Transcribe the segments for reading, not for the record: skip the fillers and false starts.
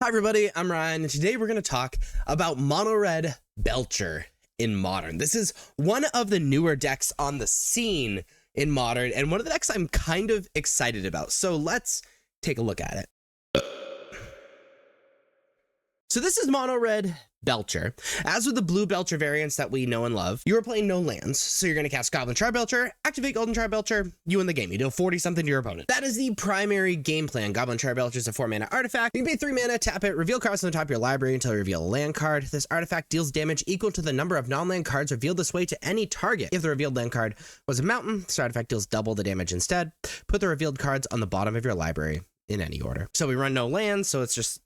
Hi everybody, I'm Ryan, and today we're going to talk about Mono Red Belcher in Modern. This is one of the newer decks on the scene in Modern, and one of the decks I'm kind of excited about. So let's take a look at it. So this is Mono Red Belcher. As with the blue Belcher variants that we know and love, you are playing no lands, so you're going to cast Goblin Tri-Belcher, activate Golden Tri-Belcher, you win the game. You deal 40-something to your opponent. That is the primary game plan. Goblin Tri-Belcher is a 4-mana artifact. You can pay 3 mana, tap it, reveal cards on the top of your library until you reveal a land card. This artifact deals damage equal to the number of non-land cards revealed this way to any target. If the revealed land card was a mountain, this artifact deals double the damage instead. Put the revealed cards on the bottom of your library in any order. So we run no lands, so it's just...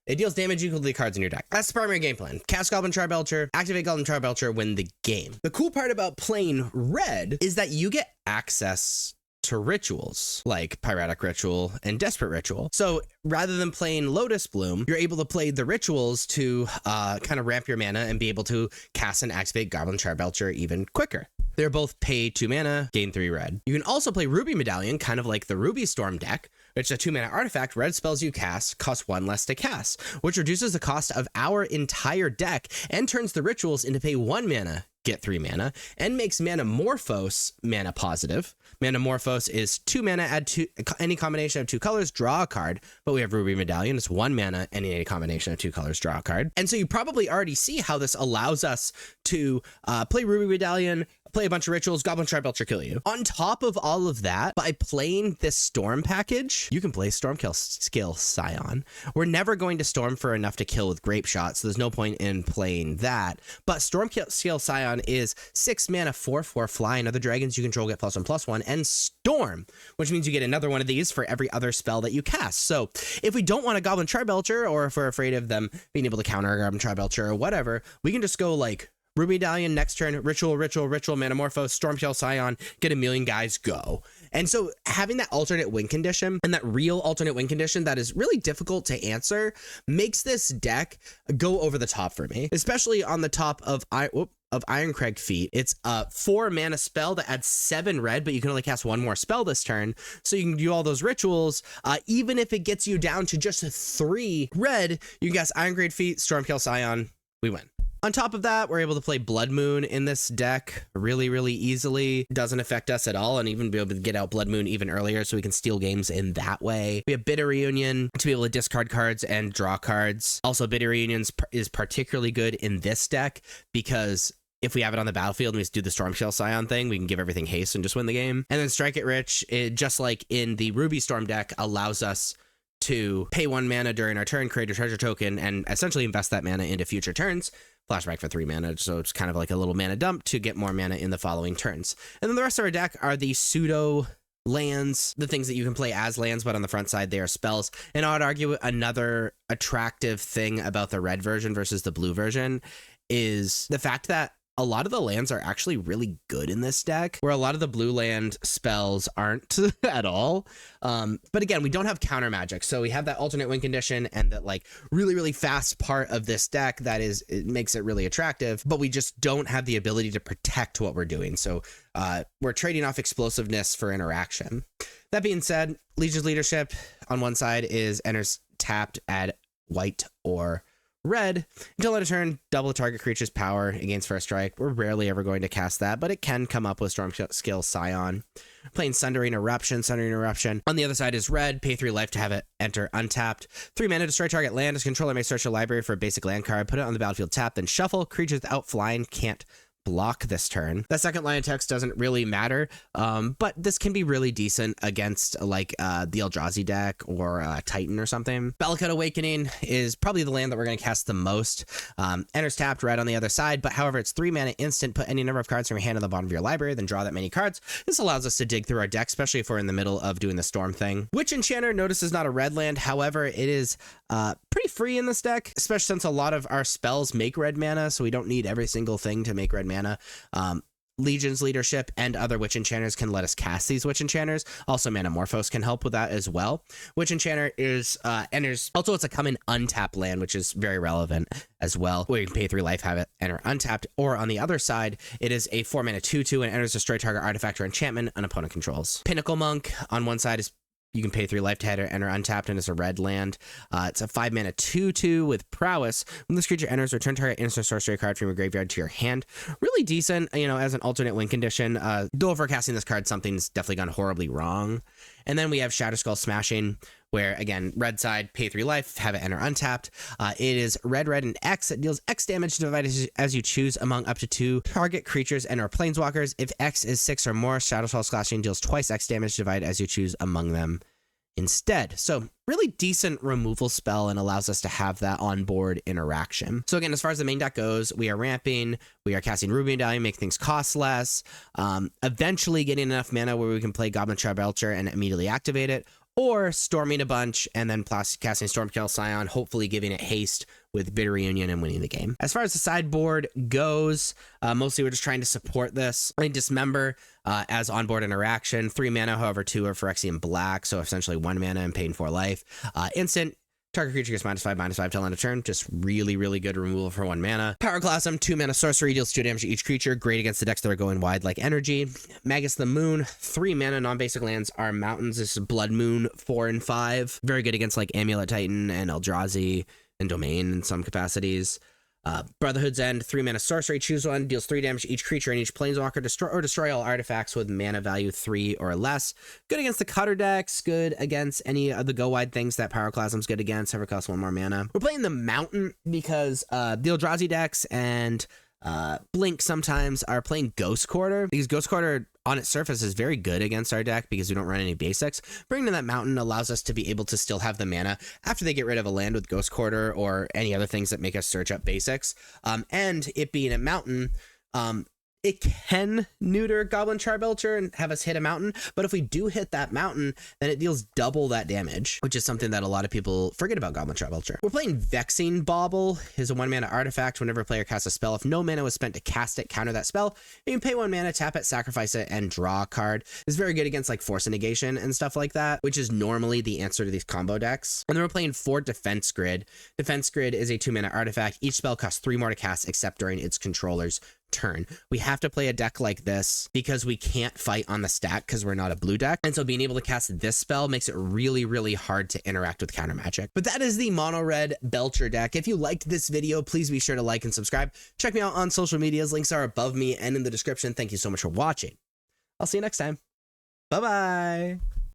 it deals damage equal to the cards in your deck. That's the primary game plan. Cast Goblin Tri-Belcher, activate Goblin Tri-Belcher, win the game. The cool part about playing red is that you get access to rituals like Piratic Ritual and Desperate Ritual. So rather than playing Lotus Bloom, you're able to play the rituals to kind of ramp your mana and be able to cast and activate Goblin Tri-Belcher even quicker. They're both pay 2 mana, gain 3 red. You can also play Ruby Medallion, kind of like the Ruby Storm deck, which is a 2-mana artifact. Red spells you cast cost 1 less to cast, which reduces the cost of our entire deck and turns the rituals into pay 1 mana, get 3 mana, and makes Manamorphose mana positive. Manamorphose is 2 mana, add any combination of 2 colors, draw a card, but we have Ruby Medallion, it's 1 mana, any combination of 2 colors, draw a card. And so you probably already see how this allows us to play Ruby Medallion, play a bunch of rituals, Goblin Tri-Belcher kill you. On top of all of that, by playing this Storm package, you can play Stormskill Scion. We're never going to Storm for enough to kill with Grape Shot, so there's no point in playing that. But Stormskill Scion is 6 mana, 4/4 fly, and other dragons you control get +1/+1, and Storm, which means you get another one of these for every other spell that you cast. So if we don't want a Goblin Tri-Belcher, or if we're afraid of them being able to counter a Goblin Tri-Belcher or whatever, we can just go like Ruby Medallion, next turn, Ritual, Manamorphose, Stormskill Scion, get a million guys, go. And so having that alternate win condition and that real alternate win condition that is really difficult to answer makes this deck go over the top for me, especially on the top of Ironcrag Feet. It's a 4 mana spell that adds 7 red, but you can only cast 1 more spell this turn. So you can do all those rituals. Even if it gets you down to just 3 red, you can cast Ironcrag Feet, Stormskill Scion, we win. On top of that, we're able to play Blood Moon in this deck really, really easily. Doesn't affect us at all, and even be able to get out Blood Moon even earlier so we can steal games in that way. We have Bitter Reunion to be able to discard cards and draw cards. Also, Bitter Reunion is particularly good in this deck because if we have it on the battlefield and we just do the Stormskill Scion thing, we can give everything haste and just win the game. And then Strike It Rich, just like in the Ruby Storm deck, allows us to pay 1 mana during our turn, create a treasure token, and essentially invest that mana into future turns. Flashback for 3 mana, so it's kind of like a little mana dump to get more mana in the following turns. And then the rest of our deck are the pseudo lands, the things that you can play as lands, but on the front side they are spells. And I would argue another attractive thing about the red version versus the blue version is the fact that a lot of the lands are actually really good in this deck, where a lot of the blue land spells aren't at all. But again, we don't have counter magic, so we have that alternate win condition and that like really, really fast part of this deck that it makes it really attractive, but we just don't have the ability to protect what we're doing. So we're trading off explosiveness for interaction. That being said, Legion's Leadership on one side enters tapped at white or red until end of turn, double the target creature's power against first strike. We're rarely ever going to cast that, but it can come up with Stormskill Scion. Playing Sundering Eruption. On the other side is red, pay 3 life to have it enter untapped. 3 mana, destroy target land. As controller may search your library for a basic land card, put it on the battlefield tap, then shuffle. Creatures without flying can't block this turn. That second line of text doesn't really matter, but this can be really decent against like the Eldrazi deck or Titan or something. Bellicate Awakening is probably the land that we're going to cast the most. Enters tapped, red on the other side, but however it's 3 mana instant. Put any number of cards from your hand on the bottom of your library, then draw that many cards. This allows us to dig through our deck, especially if we're in the middle of doing the Storm thing. Witch Enchanter, notice, is not a red land. However, it is pretty free in this deck, especially since a lot of our spells make red mana, so we don't need every single thing to make red mana. Legion's Leadership and other Witch Enchanters can let us cast these Witch Enchanters. Also, Manamorphose can help with that as well. Witch Enchanter enters. Also, it's a come in untap land, which is very relevant as well, where you can pay 3 life, have it enter untapped. Or on the other side, it is a 4 mana 2/2 and enters destroy target artifact or enchantment an opponent controls. Pinnacle Monk on one side is You can pay 3 life to enter untapped, and it's a red land. It's a 5 mana 2/2 with prowess. When this creature enters, return target instant sorcery card from your graveyard to your hand. Really decent, you know, as an alternate win condition. Though if we're casting this card, something's definitely gone horribly wrong. And then we have Shadow Skull Smashing, where again, red side, pay 3 life, have it enter untapped. It is red, and X. It deals X damage divided as you choose among up to 2 target creatures and/or planeswalkers. If X is 6 or more, Shadow Skull Slashing deals twice X damage divided as you choose among them instead. So really decent removal spell and allows us to have that onboard interaction. So again, as far as the main deck goes, we are ramping, we are casting Ruby Medallion, make things cost less, eventually getting enough mana where we can play Goblin Tribe Belcher and immediately activate it, or storming a bunch and then casting Stormkill Scion, hopefully giving it haste with Bitter Reunion and winning the game. As far as the sideboard goes, mostly we're just trying to support this. I Dismember as onboard interaction, 3 mana, however 2 are Phyrexian Black, so essentially 1 mana and paying 4 life. Instant, target creature gets -5/-5 till end of turn. Just really good removal for 1 mana. Power Plasm, 2 mana sorcery, deals 2 damage to each creature. Great against the decks that are going wide like Energy. Magus the Moon, 3 mana, non-basic lands are mountains. This is Blood Moon, 4 and 5. Very good against like Amulet Titan and Eldrazi and Domain in some capacities. Brotherhood's End, 3 mana sorcery, choose 1, deals 3 damage to each creature and each planeswalker, destroy all artifacts with mana value 3 or less. Good against the cutter decks, good against any of the go wide things that Pyroclasm's good against, ever costs 1 more mana. We're playing the Mountain because the Eldrazi decks and Blink sometimes are playing Ghost Quarter, because Ghost Quarter on its surface is very good against our deck because we don't run any basics. Bringing in that Mountain allows us to be able to still have the mana after they get rid of a land with Ghost Quarter or any other things that make us search up basics. And it being a Mountain, it can neuter Goblin Tribe Belcher and have us hit a Mountain, but if we do hit that Mountain, then it deals double that damage, which is something that a lot of people forget about Goblin Tribe Belcher. We're playing Vexing Bauble. Is a 1 mana artifact. Whenever a player casts a spell, if no mana was spent to cast it, counter that spell. You can pay 1 mana, tap it, sacrifice it, and draw a card. It's very good against like Force Negation and stuff like that, which is normally the answer to these combo decks. And then we're playing 4 Defense Grid. Defense Grid is a 2 mana artifact. Each spell costs 3 more to cast except during its controller's turn. We have to play a deck like this because we can't fight on the stack because we're not a blue deck, and so being able to cast this spell makes it really hard to interact with counter magic. But that is the Mono Red Belcher deck. If you liked this video, please be sure to like and subscribe. Check me out on social medias. Links are above me and in the description. Thank you so much for watching. I'll see you next time. Bye bye.